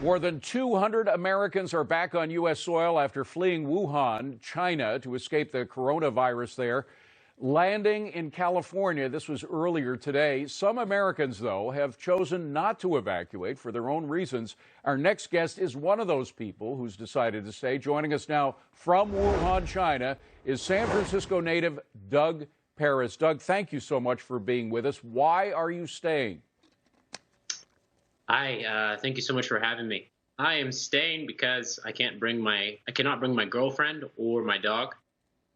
More than 200 Americans are back on U.S. soil after fleeing Wuhan, China, to escape the coronavirus there. Landing in California, this was earlier today. Some Americans, though, have chosen not to evacuate for their own reasons. Our next guest is one of those people who's decided to stay. Joining us now from Wuhan, China, is San Francisco native Doug Paris. Doug, thank you so much for being with us. Why are you staying? Hi, thank you so much for having me. I am staying because I cannot bring my girlfriend or my dog,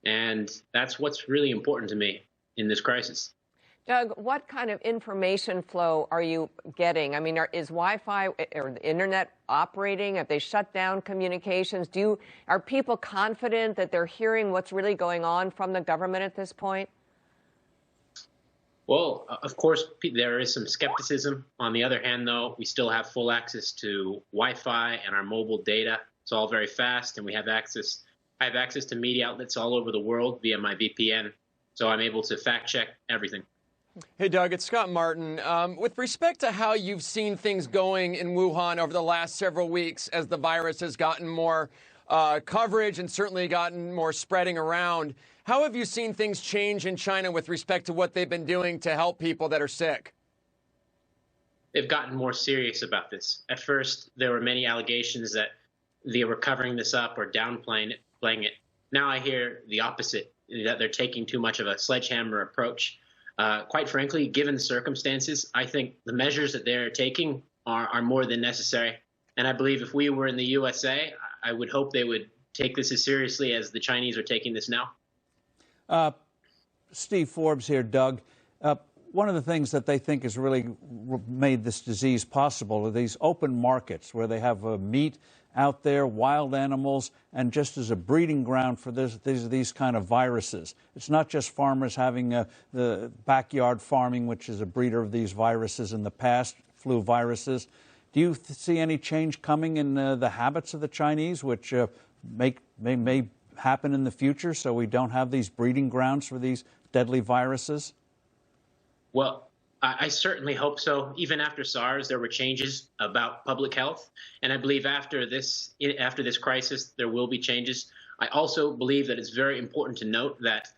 and that's what's really important to me in this crisis. Doug, what kind of information flow are you getting? I mean, is Wi-Fi or the internet operating? Have they shut down communications? Are people confident that they're hearing what's really going on from the government at this point? Well, of course, there is some skepticism. On the other hand, though, we still have full access to Wi-Fi and our mobile data. It's all very fast, and I have access to media outlets all over the world via my VPN, so I'm able to fact-check everything. Hey, Doug, it's Scott Martin. With respect to how you've seen things going in Wuhan over the last several weeks as the virus has gotten more coverage and certainly gotten more spreading around, how have you seen things change in China with respect to what they've been doing to help people that are sick? They've gotten more serious about this. At first, there were many allegations that they were covering this up or downplaying it. Now I hear the opposite, that they're taking too much of a sledgehammer approach. Quite frankly, given the circumstances, I think the measures that they're taking are more than necessary. And I believe if we were in the USA, I would hope they would take this as seriously as the Chinese are taking this now. Steve Forbes here, Doug. One of the things that they think has really made this disease possible are these open markets where they have meat out there, wild animals, and just as a breeding ground for these kind of viruses. It's not just farmers having the backyard farming, which is a breeder of these viruses in the past, flu viruses. Do you see any change coming in the habits of the Chinese, which may happen in the future, so we don't have these breeding grounds for these deadly viruses? Well, I certainly hope so. Even after SARS, there were changes about public health, and I believe after this crisis, there will be changes. I also believe that it's very important to note that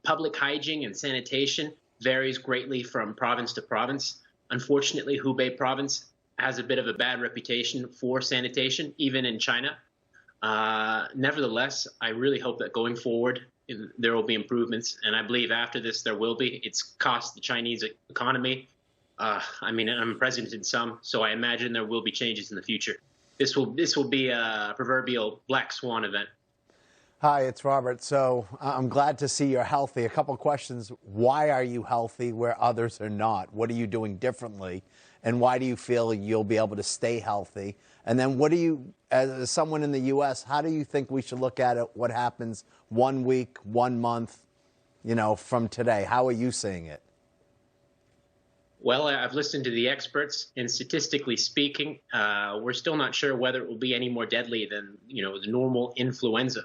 public hygiene and sanitation varies greatly from province to province. Unfortunately, Hubei province has a bit of a bad reputation for sanitation, even in China. Nevertheless, I really hope that going forward, there will be improvements, and I believe after this there will be. It's cost the Chinese economy. I mean, I'm president in some, so I imagine there will be changes in the future. This will be a proverbial black swan event. Hi, it's Robert. So I'm glad to see you're healthy. A couple questions. Why are you healthy where others are not? What are you doing differently? And why do you feel you'll be able to stay healthy? And then what do you, as someone in the U.S., how do you think we should look at it, what happens 1 week, 1 month, from today? How are you seeing it? Well, I've listened to the experts, and statistically speaking, we're still not sure whether it will be any more deadly than, the normal influenza.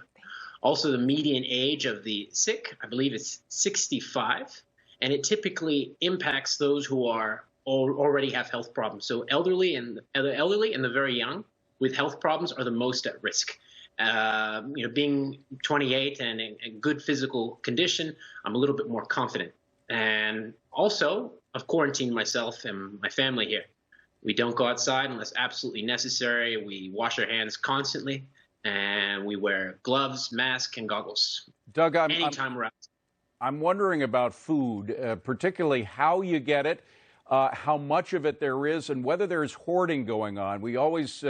Also, the median age of the sick, I believe it's 65, and it typically impacts those who already have health problems. So the elderly and the very young with health problems are the most at risk. Being 28 and in good physical condition, I'm a little bit more confident. And also, I've quarantined myself and my family here. We don't go outside unless absolutely necessary. We wash our hands constantly, and we wear gloves, mask, and goggles. Doug, anytime we're out. I'm wondering about food, particularly how you get it, how much of it there is, and whether there's hoarding going on. We always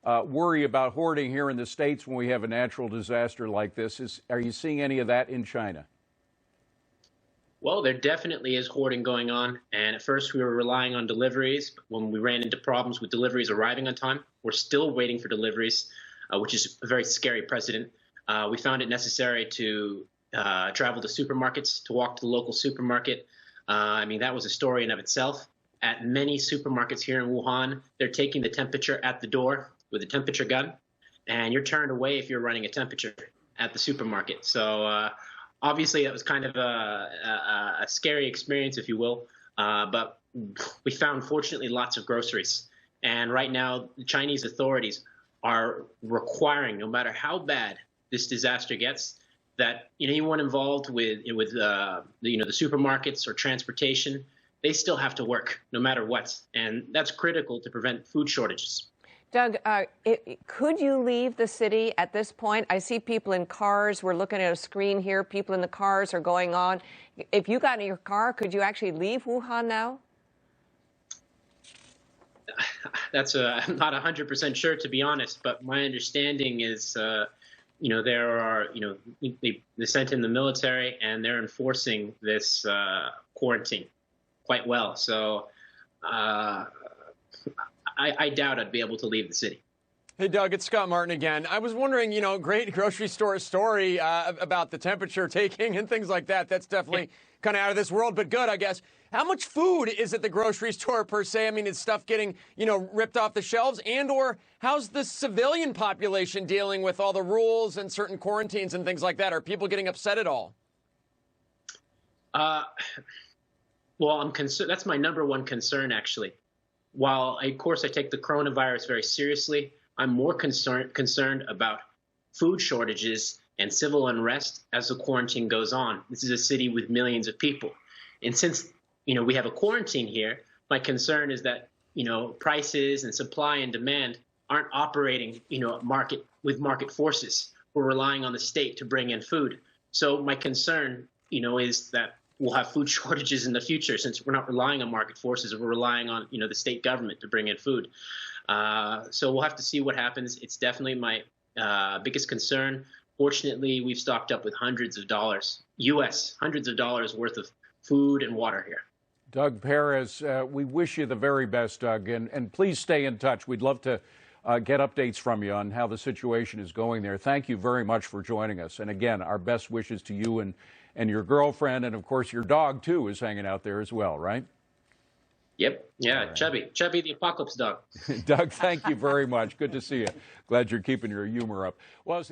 worry about hoarding here in the States when we have a natural disaster like this. Are you seeing any of that in China? Well, there definitely is hoarding going on. And at first we were relying on deliveries. But when we ran into problems with deliveries arriving on time, we're still waiting for deliveries, which is a very scary precedent. We found it necessary to travel to supermarkets, to walk to the local supermarket. I mean, that was a story in of itself. At many supermarkets here in Wuhan, they're taking the temperature at the door with a temperature gun, and you're turned away if you're running a temperature at the supermarket. So obviously, that was kind of a scary experience, if you will. But we found, fortunately, lots of groceries. And right now, the Chinese authorities are requiring, no matter how bad this disaster gets, that anyone involved with the supermarkets or transportation, they still have to work no matter what. And that's critical to prevent food shortages. Doug, could you leave the city at this point? I see people in cars. We're looking at a screen here. People in the cars are going on. If you got in your car, could you actually leave Wuhan now? I'm not 100% sure, to be honest, but my understanding is, there are, they sent in the military and they're enforcing this quarantine quite well. So I doubt I'd be able to leave the city. Hey, Doug, it's Scott Martin again. I was wondering, great grocery store story about the temperature taking and things like that. That's definitely kind of out of this world, but good, I guess. How much food is at the grocery store per se? I mean, is stuff getting, ripped off the shelves? And or how's the civilian population dealing with all the rules and certain quarantines and things like that? Are people getting upset at all? Well, I'm concerned. That's my number one concern, actually. While, of course, I take the coronavirus very seriously, I'm more concerned about food shortages and civil unrest as the quarantine goes on. This is a city with millions of people. And since, we have a quarantine here, my concern is that, prices and supply and demand aren't operating, with market forces. We're relying on the state to bring in food. So my concern, is that we'll have food shortages in the future since we're not relying on market forces. We're relying on, the state government to bring in food. So we'll have to see what happens. It's definitely my biggest concern. Fortunately, we've stocked up with hundreds of dollars worth of food and water here. Doug Perez, we wish you the very best, Doug, and please stay in touch. We'd love to get updates from you on how the situation is going there. Thank you very much for joining us. And again, our best wishes to you and your girlfriend, and of course your dog too is hanging out there as well, right? Yep. Yeah, right. Chubby the apocalypse dog. Doug, thank you very much. Good to see you. Glad you're keeping your humor up. Well,